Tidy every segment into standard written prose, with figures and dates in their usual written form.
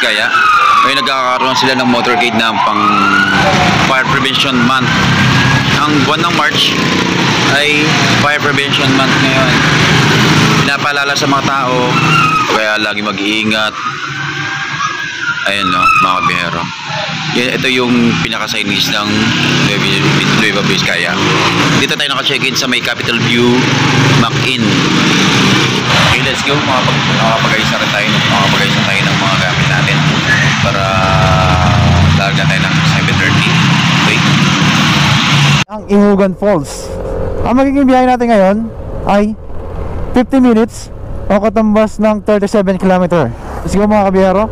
Vizcaya. Ngayon nagkakaroon sila ng motorcade na pang Fire Prevention Month. Ang buwan ng March ay Fire Prevention Month ngayon. Pinapaalala sa mga tao, kaya lagi mag-iingat. Ayun no, mga kabihero. Ito yung pinaka-signage ng Nueva Vizcaya. Dito tayo naka-check-in sa may Capital View Mac-in. Okay, let's go. Makapag-ayos na rin tayo ng mga gamit natin para lalagyan tayo ng 7:30. Okay. Ang Imugan Falls. Ang magiging biyahe natin ngayon ay 50 minutes o katumbas ng 37 km. Let's go mga kabiyero.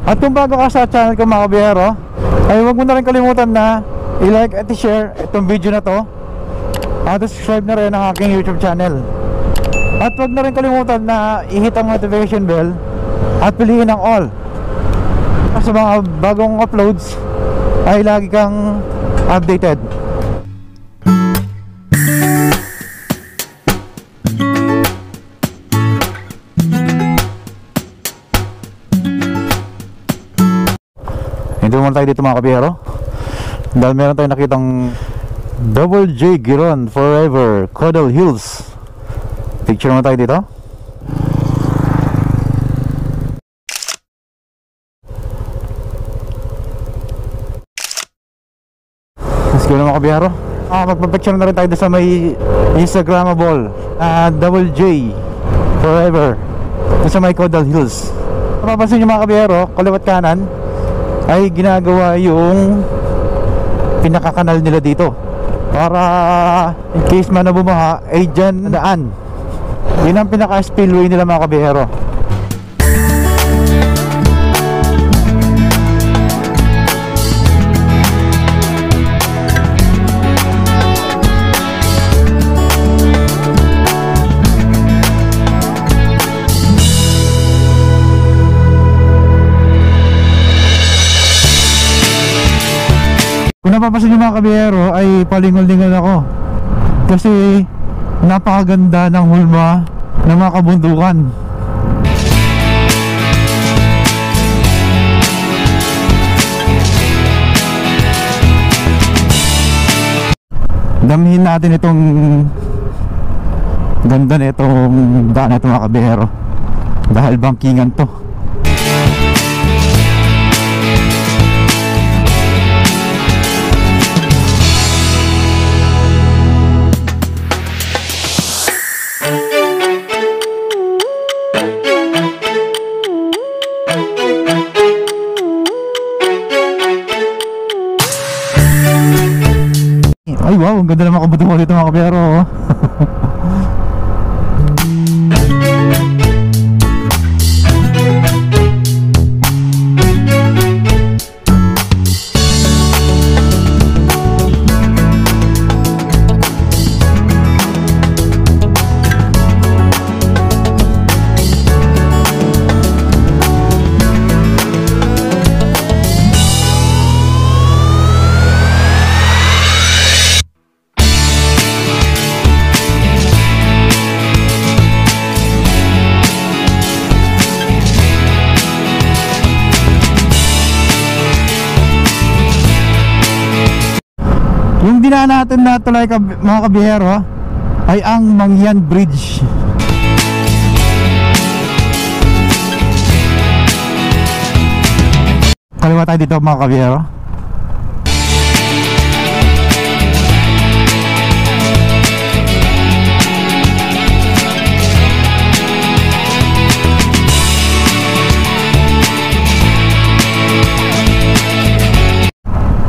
At kung bago ka sa channel ko mga kabiyero, ay huwag mo na rin kalimutan na i-like at i-share itong video na to at subscribe na rin ang aking YouTube channel. At huwag na rin kalimutan na i-hit ang notification bell at piliin ang all. Sa mga bagong uploads ay lagi kang updated. Hindi muna tayo dito mga kabiyero dahil meron tayong nakitang Double J Giron Forever Caudal Hills. Picture mo tayo dito. Let's go na mga kabiyero. Magpapicture na rin tayo sa may Instagrammable Double J Forever sa may Caudal Hills. Mapapansin nyo mga kabiyero, kaliwat kanan ay ginagawa yung pinakakanal nila dito para in case man na bumaha ay dyan daan. Yun ang pinaka spillway nila mga kabihero. Kung napapasin nyo mga kabiyero ay palingon-lingon ako kasi napakaganda ng hulma ng mga kabundukan. Damhin natin itong ganda na itong daan na ito mga kabiyero dahil bangkingan to. Ay wow, ang ganda naman kabutong dito mga kabiyero. Yung dinaan natin na tulay mga kabihero ay ang Mangyan Bridge. Kaliwa tayo dito mga kabihero.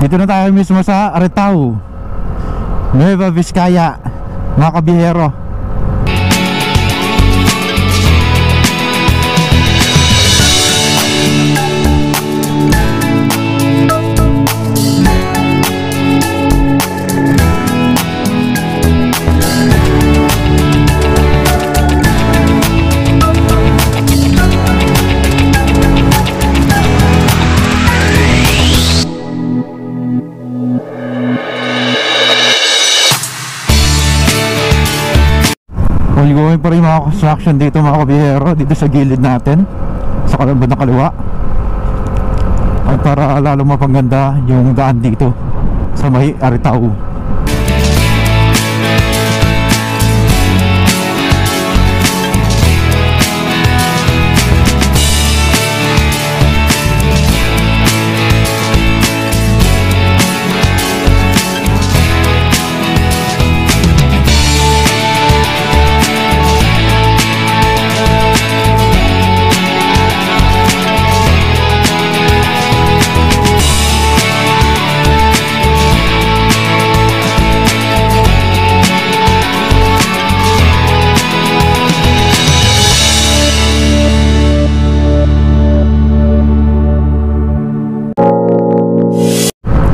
Dito na tayo mismo sa Aretao, Nueva Vizcaya mga kabihero. ongoing pa rin mga construction dito mga kabiyero, dito sa gilid natin sa kalabad ng kaliwa. At para lalo mapangganda yung daan dito sa may Aritao.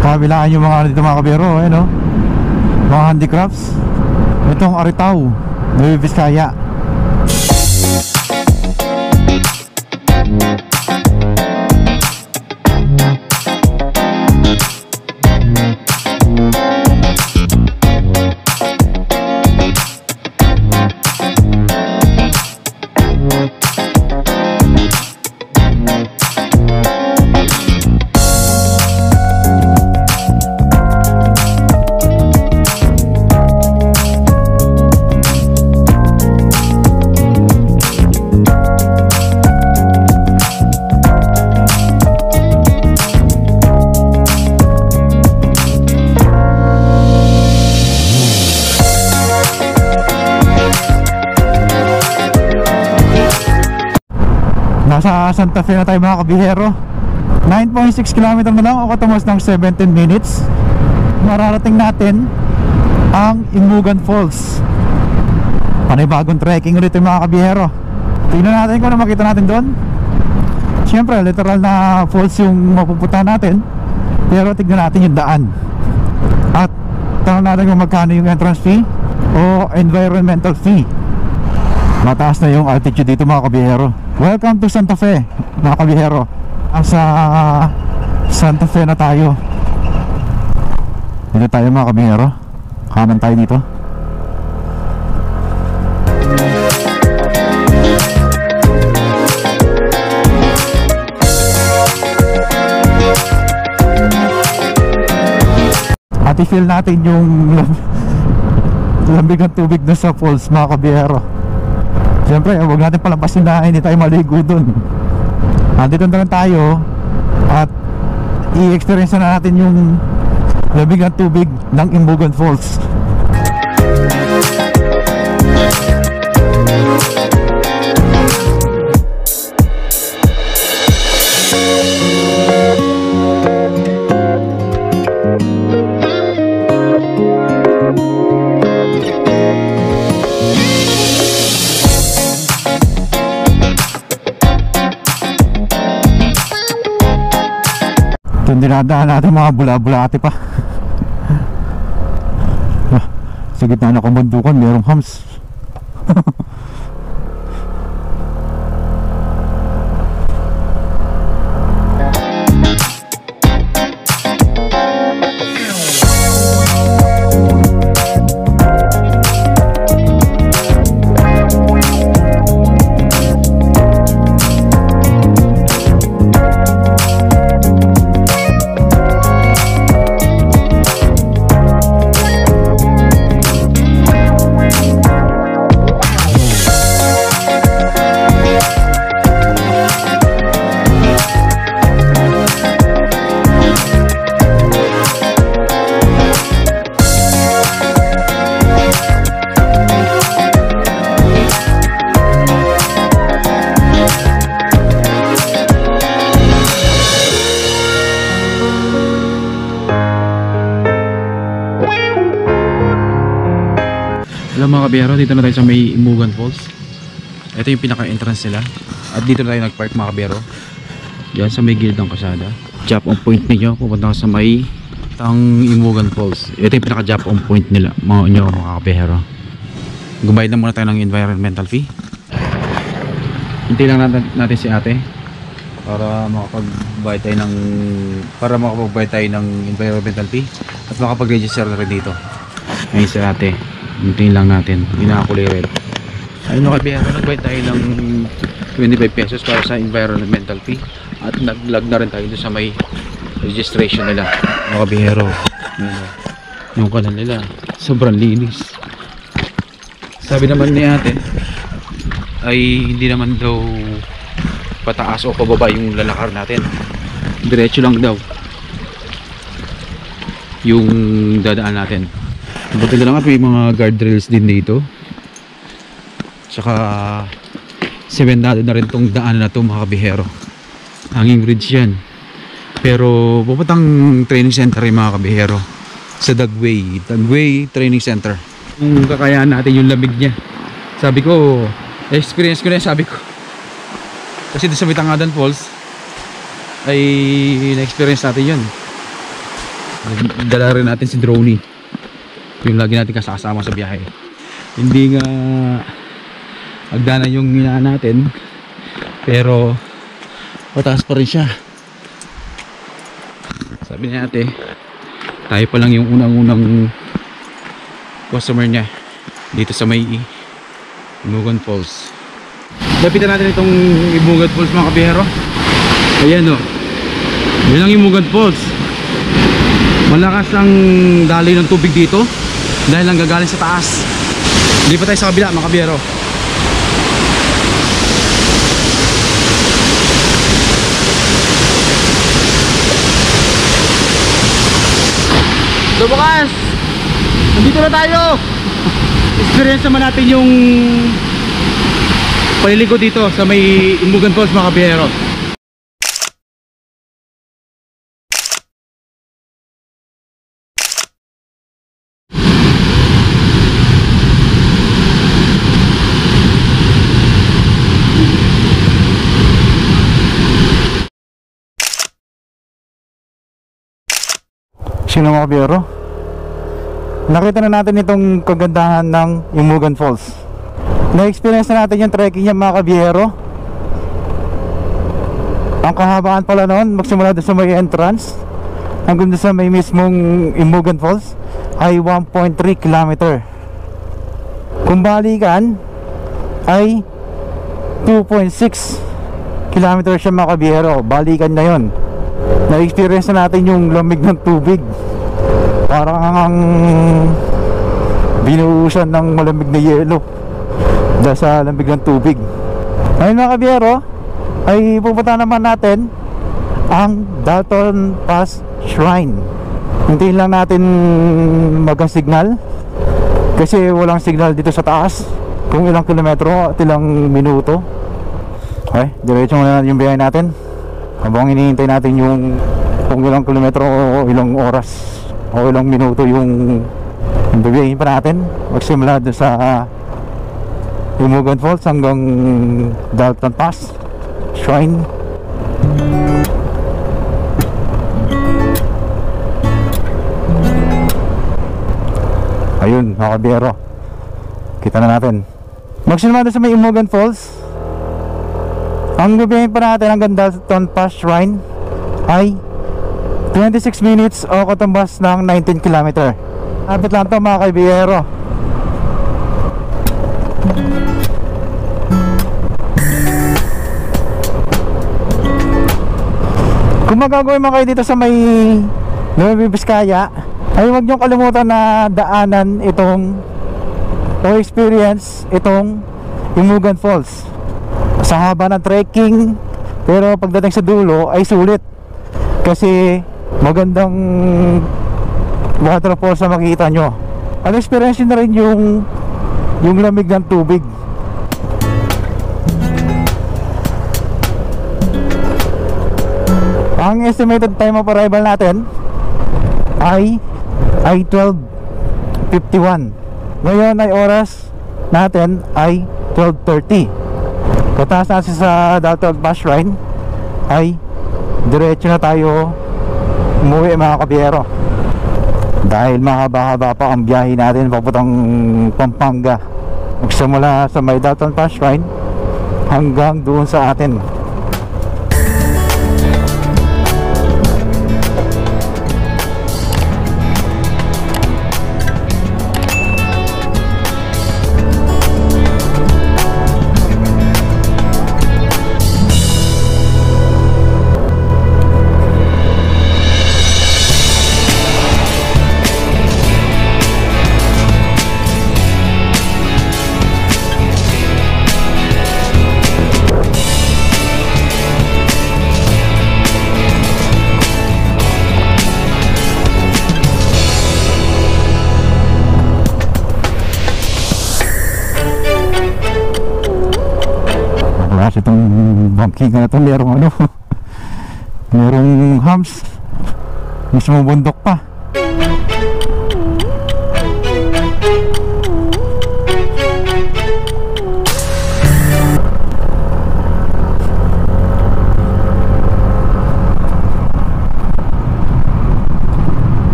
Kabilaan yung mga dito mga kabiyero, no? Mga handicrafts. Itong Aritao, Nueva Vizcaya. Nasa Santa Fe na tayo mga kabihero. 9.6 km na lang o katumas ng 17 minutes. Mararating natin ang Imugan Falls. Panibagong trekking ulit yung mga kabihero. Tingnan natin kung ano makita natin doon. Siyempre literal na falls yung mapupunta natin, pero tignan natin yung daan. At tanong natin kung magkano yung entrance fee o environmental fee. Mataas na yung altitude dito mga kabihero. Welcome to Santa Fe mga kabihero. Sa Santa Fe na tayo. Dito tayo mga kabihero. Kanan tayo dito. At i-feel natin yung lamig ng tubig na sa falls mga kabihero. Siyempre, huwag natin palampasin na hindi tayo maligo dun. Andito na lang tayo at i-experience na natin yung lamig ng tubig ng Imugan Falls. Itong dinadaan natin mga bula-bulate pa. Sa gitna ng kabundukan mayroong hams. Hello mga kabiyero, dito na tayo sa may Imugan Falls. Ito yung pinaka-entrance nila. At dito na tayo nag-park mga kabiyero. Diyan sa may gilid ng kasada. Drop on point ninyo, pupunta ka sa may Imugan Falls. Ito yung pinaka-drop on point nila mga kabiyero. Gubayad na muna tayo ng environmental fee. Hintay lang natin si ate para makapagbayad tayo ng environmental fee at makapag-register na rin dito. Ngayon si ate, hintayin lang natin, hindi na ako red. Ayun mga kabiyero, nagbayad tayo ng 25 pesos para sa environmental fee at naglag na rin tayo doon sa may registration nila mga kabiyero. Yung kanal nila sobrang linis. Sabi naman ni ate ay hindi naman daw pataas o pababa yung lalakar natin, diretso lang daw yung dadaan natin. Buti na lang at may mga guardrails din dito, tsaka sementado na rin tong daan na to mga kabihero. Hanging bridge yan, pero pupuntang training center yung mga kabihero sa Dagway Training Center. Kung kakayahan natin yung lamig niya, sabi ko, experience ko na, sabi ko kasi doon sa Mitangadan Falls ay na-experience natin yun. Dala rin natin si Droney, yung lagi natin kasama sa biyahe. Hindi nga agdanan yung hinaan natin, pero mataas pa rin siya. Sabi niya ate, tayo pa lang yung unang customer niya dito sa may Imugan Falls. Lapitan natin itong Imugan Falls mga kabihero. Ayan o, yun ang Imugan Falls. Malakas ang daloy ng tubig dito dahil lang gagaling sa taas. Hindi pa tayo sa kabila mga kabihero. So bukas, nandito na tayo. Experience naman natin yung paliligo dito sa may Imugan Falls mga kabihero. Sino mga kabiyero? Nakita na natin itong kagandahan ng Imugan Falls. Na-experience na natin yung trekking niya mga kabiyero. Ang kahabaan pala noon, magsimula doon sa may entrance hanggang doon sa may mismong Imugan Falls ay 1.3 km. Kung balikan ay 2.6 km siya mga kabiyero. Balikan na yon. Na-experience na natin yung lamig ng tubig. Parang ang binuhusan ng malamig na yelo dahil sa lamig ng tubig. Ngayon mga kabiyero, ay pupunta naman natin ang Dalton Pass Shrine. Hintayin lang natin magang signal kasi walang signal dito sa taas kung ilang kilometro at ilang minuto. Okay, diretso muna yung biyahe natin habang hinihintay natin yung kung ilang kilometro o ilang oras o ilang minuto yung bibiyahin pa natin magsimula doon sa Imugan Falls hanggang Dalton Pass Shrine. Ayun mga kabiyero, kita na natin magsimula doon sa may Imugan Falls. Ang bibiyahin pa natin hanggang Dalton Pass Shrine ay 26 minutes o katumbas ng 19 km. Lapit lang ito mga kabiyero. Kung magagawin man kayo dito sa may Nueva Vizcaya, ay huwag niyong kalimutan na daanan itong o experience itong Imugan Falls. Sa haba ng trekking, pero pagdating sa dulo ay sulit kasi magandang waterfalls na makikita nyo. At experience na rin yung lamig ng tubig. Ang estimated time of arrival natin ay 12:51. Ngayon ay oras natin ay 12:30. Pagkatapos natin sa Dalton Pass Shrine ay diretso na tayo umuwi mga kabiyero dahil mahaba-haba pa ang biyahe natin papuntang Pampanga. Magsimula sa may Dalton Pass Shrine hanggang doon sa atin. Wala siya itong bangkingan na ito. Merong ano merong humps, mismo bundok pa.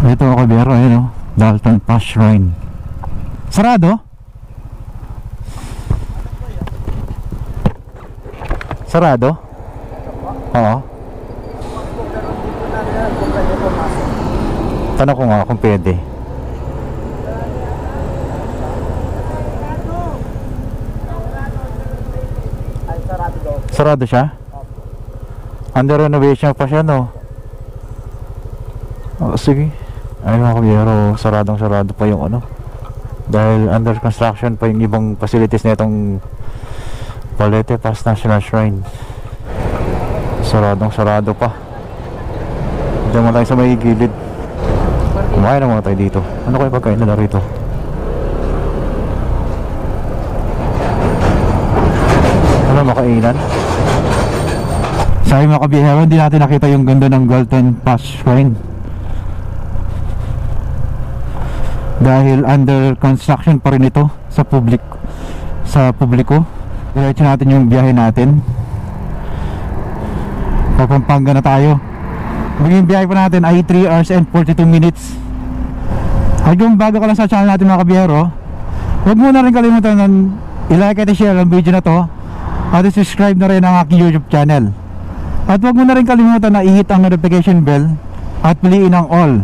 Ito ako biyero, ayun o, Dalton Pass Shrine. Sarado? Sarado? Oo. Tanong ko nga kung pwede. Sarado siya? Under renovation pa siya, no? Oh, sige. Ayun mga kabiyero, sarado pa yung ano, dahil under construction pa yung ibang facilities na itong Balete Pass National Shrine. Sarado pa. Diyan mo tayo sa may gilid. Kumain na muna tayo dito. Ano kayo pagkain nila rito? Ano makainan? Sabi mga kabiyero, hindi natin nakita yung ganda ng Dalton Pass Shrine dahil under construction pa rin ito sa publiko. Diretso natin yung biyahe natin. Papampanga na tayo. Maging biyahe pa natin ay 3 hours and 42 minutes. At yung bago ka lang sa channel natin mga kabiyero, huwag mo na rin kalimutan ng i-like at i-share ang video na to, at i-subscribe na rin ang aking YouTube channel. At huwag mo na rin kalimutan na i-hit ang notification bell at piliin ang all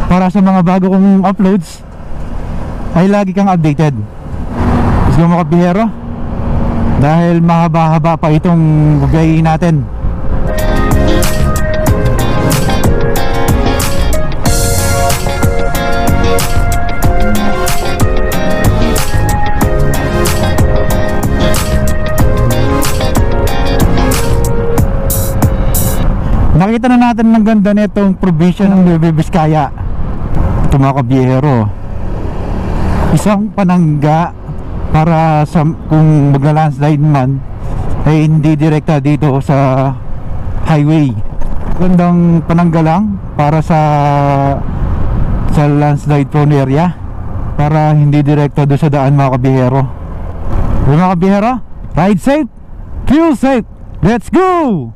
para sa mga bago kong uploads ay lagi kang updated. Let's go mga kabiyero, dahil mahaba-haba pa itong biyahe natin. Pakita na natin ng ganda nitong probinsya ng Nueva Vizcaya. Ito mga kabiyero, isang panangga para sa kung magla-landslide man ay hindi direkta dito sa highway. Gandang panangga lang para sa landslide prone area, para hindi direkta doon sa daan mga kabiyero. Mga kabiyero, ride safe, fuel safe, let's go!